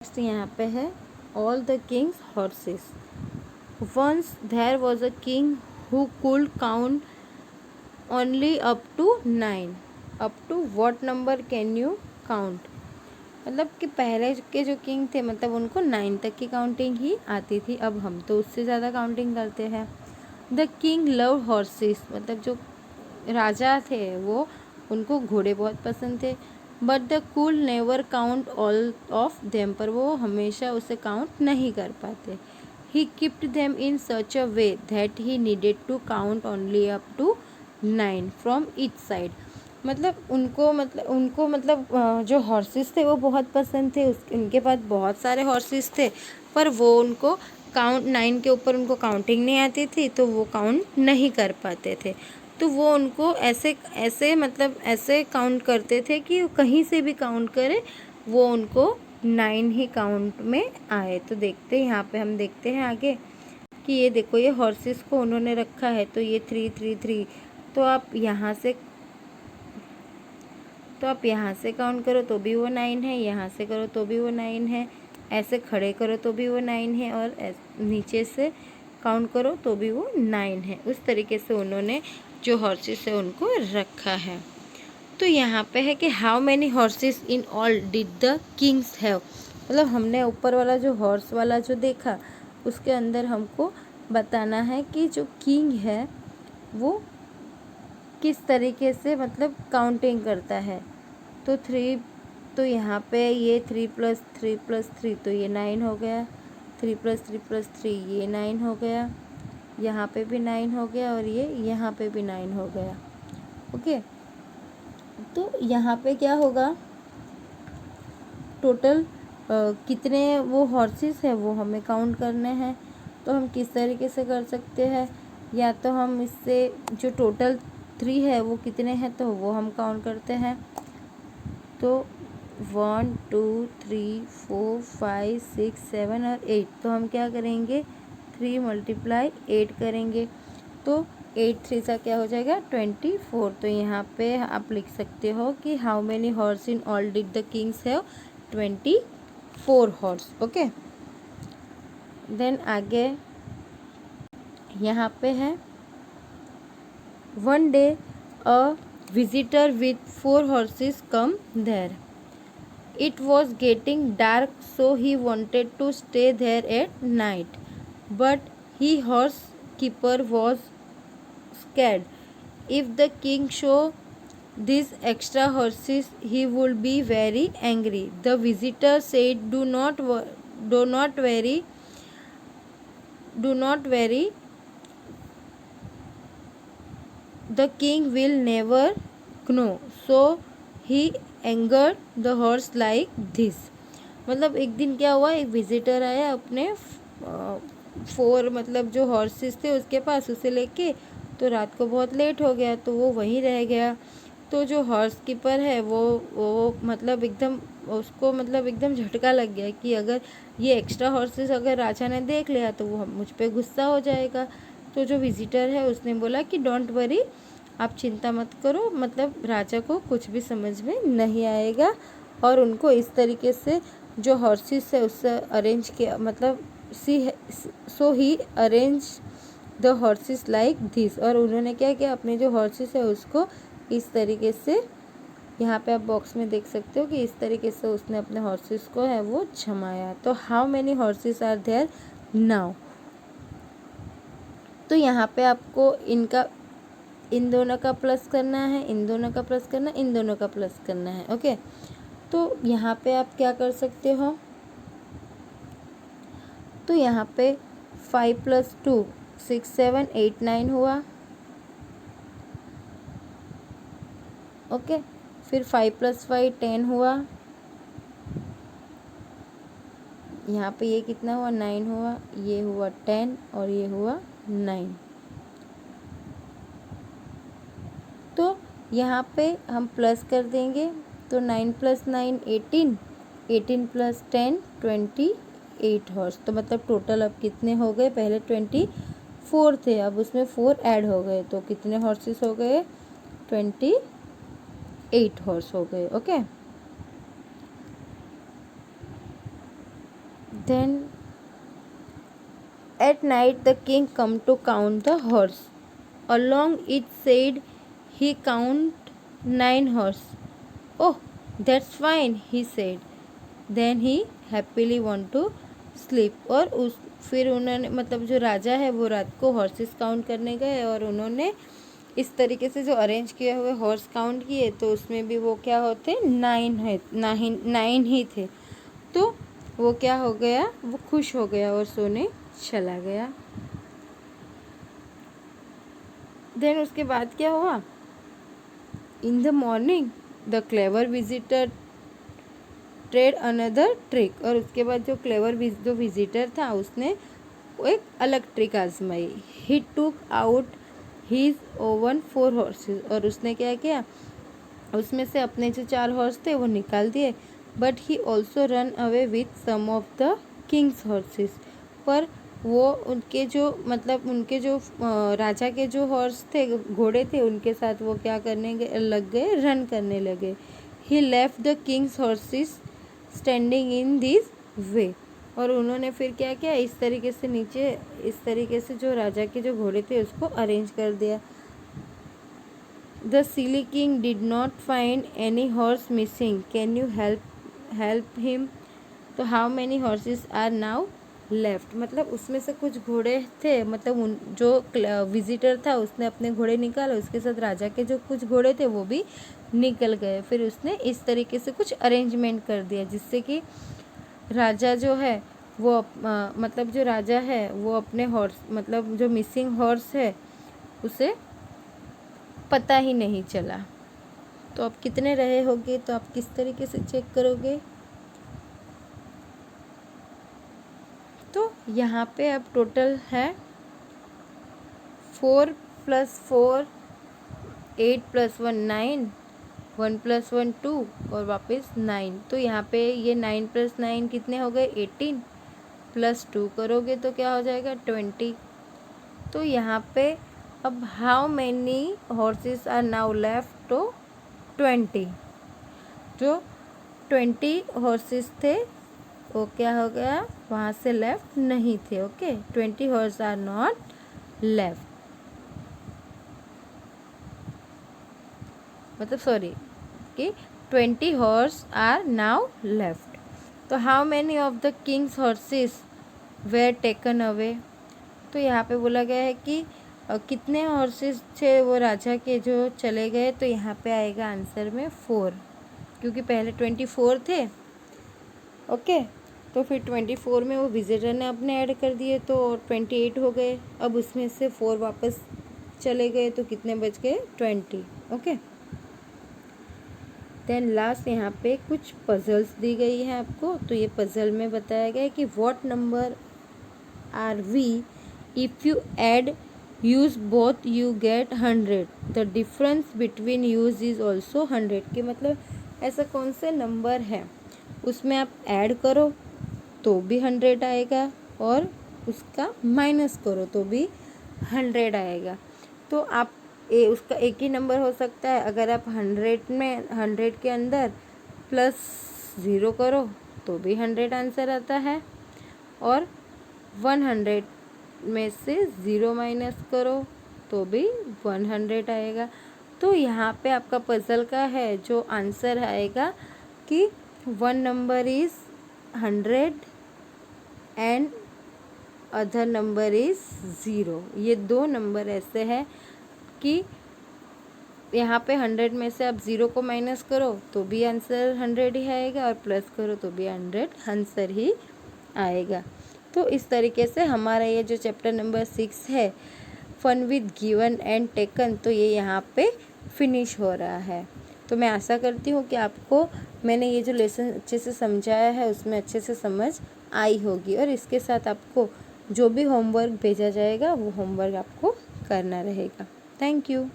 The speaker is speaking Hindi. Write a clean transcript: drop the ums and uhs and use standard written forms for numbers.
नेक्स्ट यहाँ पे है all the Kings horses. Once there was a king who could count only up to 9। Up to what number can you count? मतलब कि पहले के जो किंग थे मतलब उनको 9 तक की काउंटिंग ही आती थी, अब हम तो उससे ज़्यादा काउंटिंग करते हैं। द किंग लव हॉर्सेस, मतलब जो राजा थे वो उनको घोड़े बहुत पसंद थे। But the cool never count all of them, पर वो हमेशा उसे काउंट नहीं कर पाते। He keeped them in such a way that he needed to count only up to 9 from each side. मतलब जो हॉर्सेस थे वो बहुत पसंद थे, उनके पास बहुत सारे हॉर्सेस थे, पर वो उनको काउंट 9 के ऊपर उनको काउंटिंग नहीं आती थी, तो वो काउंट नहीं कर पाते थे। तो वो उनको ऐसे ऐसे मतलब ऐसे काउंट करते थे कि कहीं से भी काउंट करे वो उनको 9 ही काउंट में आए। तो देखते हैं यहाँ पे, हम देखते हैं आगे कि ये देखो ये हॉर्सेस को उन्होंने रखा है, तो ये 3 3 3, तो आप यहाँ से काउंट करो तो भी वो 9 है, यहाँ से करो तो भी वो 9 है, ऐसे खड़े करो तो भी वो 9 है, और नीचे से काउंट करो तो भी वो 9 है। उस तरीके से उन्होंने जो हॉर्सेस है उनको रखा है। तो यहाँ पे है कि how many horses in all did the kings have, मतलब हमने ऊपर वाला जो हॉर्स वाला जो देखा उसके अंदर हमको बताना है कि जो किंग है वो किस तरीके से मतलब काउंटिंग करता है। तो 3, तो यहाँ पे ये 3 + 3 + 3 तो ये 9 हो गया, 3 + 3 + 3 ये 9 हो गया, यहाँ पे भी 9 हो गया, और ये यहाँ पे भी 9 हो गया। ओके, तो यहाँ पे क्या होगा, टोटल कितने वो हॉर्सेस है वो हमें काउंट करने हैं। तो हम किस तरीके से कर सकते हैं, या तो हम इससे जो टोटल 3 है वो कितने हैं तो वो हम काउंट करते हैं। तो 1 2 3 4 5 6 7 और 8, तो हम क्या करेंगे 3 × 8 करेंगे, तो 8 3 सा क्या हो जाएगा 24। तो यहाँ पे आप लिख सकते हो कि how many horse in all did the kings have 24 horse. Okay, then आगे यहाँ पे है one day a visitor with 4 horses come there. It was getting dark, so he wanted to stay there at night. But his horse keeper was scared. If the king saw these extra horses, he would be very angry. The visitor said, do not worry, do not worry. The king will never know. So he angered the horse like this. मतलब एक दिन क्या हुआ, एक विजिटर आया अपने 4 मतलब जो हॉर्सेस थे उसके पास, उसे लेके, तो रात को बहुत लेट हो गया तो वो वहीं रह गया। तो जो हॉर्स कीपर है वो मतलब एकदम उसको मतलब एकदम झटका लग गया कि अगर ये एक्स्ट्रा हॉर्सेस अगर राजा ने देख लिया तो वो मुझ पे गुस्सा हो जाएगा। तो जो विजिटर है उसने बोला कि डोंट वरी, आप चिंता मत करो, मतलब राजा को कुछ भी समझ में नहीं आएगा। और उनको इस तरीके से जो हॉर्सेस है उससे अरेंज किया, मतलब so he arrange the horses like this. और उन्होंने क्या किया, अपने जो हॉर्सेस है उसको इस तरीके से, यहाँ पे आप बॉक्स में देख सकते हो कि इस तरीके से उसने अपने हॉर्सेस को है वो जमाया। तो how many horses are there now, तो यहाँ पे आपको इन दोनों का प्लस करना है, इन दोनों का प्लस करना है, इन दोनों का प्लस करना है। ओके, तो यहाँ पे आप क्या कर सकते हो, तो यहाँ पे 5 + 2 6 7 8 9 हुआ। ओके, फिर 5 + 5 10 हुआ। यहाँ पे ये कितना हुआ 9 हुआ, ये हुआ 10 और ये हुआ 9। तो यहाँ पे हम प्लस कर देंगे, तो 9 + 9 18, 18 + 10 28 हॉर्स। तो मतलब टोटल अब कितने हो गए, पहले 24 थे, अब उसमें 4 ऐड हो गए, तो कितने हॉर्सेस हो गए 28 हॉर्स हो गए। Okay, then at night the king come to count the horse. Along it said he count 9 horse. Oh, that's fine, he said. Then he happily want to sleep. और उस फिर उन्होंने मतलब जो राजा है वो रात को हॉर्सेस काउंट करने गए और उन्होंने इस तरीके से जो अरेंज किए हुए हॉर्स काउंट किए तो उसमें भी वो क्या होते 9 ही थे। तो वो क्या हो गया, वो खुश हो गया और सोने चला गया। देन उसके बाद क्या हुआ, in the morning the clever visitor trade another trick. और उसके बाद जो क्लेवर जो विजिटर था उसने वो एक अलग ट्रिक आजमाई। He took out his own 4 horses. और उसने क्या किया, उसमें से अपने जो 4 हॉर्स थे वो निकाल दिए। But he also run away with some of the Kings horses. पर वो उनके जो मतलब उनके जो राजा के जो हॉर्स थे, घोड़े थे, उनके साथ वो क्या करने लग गए, रन करने लगे। He left the Kings horses standing in this way. और उन्होंने फिर क्या किया, इस तरीके से नीचे इस तरीके से जो राजा के जो घोड़े थे उसको अरेंज कर दिया। The silly king did not find any horse missing, can you help him. तो how many horses are now left. मतलब उसमें से कुछ घोड़े थे, मतलब उन जो विजिटर था उसने अपने घोड़े निकाले, उसके साथ राजा के जो कुछ घोड़े थे वो भी निकल गए। फिर उसने इस तरीके से कुछ अरेंजमेंट कर दिया जिससे कि राजा जो है वो मतलब जो राजा है वो अपने हॉर्स मतलब जो मिसिंग हॉर्स है उसे पता ही नहीं चला। तो अब कितने रहे होंगे, तो आप किस तरीके से चेक करोगे। तो यहाँ पे अब टोटल है 4 + 4 8 + 1 9 1 + 1 2 और वापस 9। तो यहाँ पे ये 9 + 9 कितने हो गए 18 + 2 करोगे तो क्या हो जाएगा 20। तो यहाँ पे अब how many horses are now left, तो 20। जो 20 हॉर्सेस थे वो क्या हो गया, वहाँ से लेफ्ट नहीं थे। Okay, 20 horse are not left, मतलब सॉरी कि 20 हॉर्स आर नाउ लेफ्ट। तो how many of the Kings horses were taken away. तो यहाँ पे बोला गया है कि कितने हॉर्सेस थे वो राजा के जो चले गए। तो यहाँ पे आएगा आंसर में 4, क्योंकि पहले 24 थे। ओके, तो फिर 24 में वो विजिटर ने अपने ऐड कर दिए तो 28 हो गए। अब उसमें से 4 वापस चले गए तो कितने बच गए 20। ओके, देन लास्ट यहाँ पे कुछ पजल्स दी गई है आपको। तो ये पजल में बताया गया है कि what number are we if you add us both you get 100, the difference between us is also 100। के मतलब ऐसा कौन से नंबर है उसमें आप ऐड करो तो भी 100 आएगा और उसका माइनस करो तो भी 100 आएगा। तो आप उसका एक ही नंबर हो सकता है। अगर आप 100 में 100 के अंदर +0 करो तो भी 100 आंसर आता है, और 100 में से 0 माइनस करो तो भी 100 आएगा। तो यहाँ पे आपका पजल का है जो आंसर आएगा कि 1 number is 100 and other number is 0। ये 2 नंबर ऐसे हैं कि यहाँ पे 100 में से आप 0 को माइनस करो तो भी आंसर 100 ही आएगा और प्लस करो तो भी 100 आंसर ही आएगा। तो इस तरीके से हमारा ये जो चैप्टर नंबर 6 है fun with given and taken, तो ये यहाँ पे फिनिश हो रहा है। तो मैं आशा करती हूँ कि आपको मैंने ये जो लेसन अच्छे से समझाया है उसमें अच्छे से समझ आई होगी, और इसके साथ आपको जो भी होमवर्क भेजा जाएगा वो होमवर्क आपको करना रहेगा। Thank you.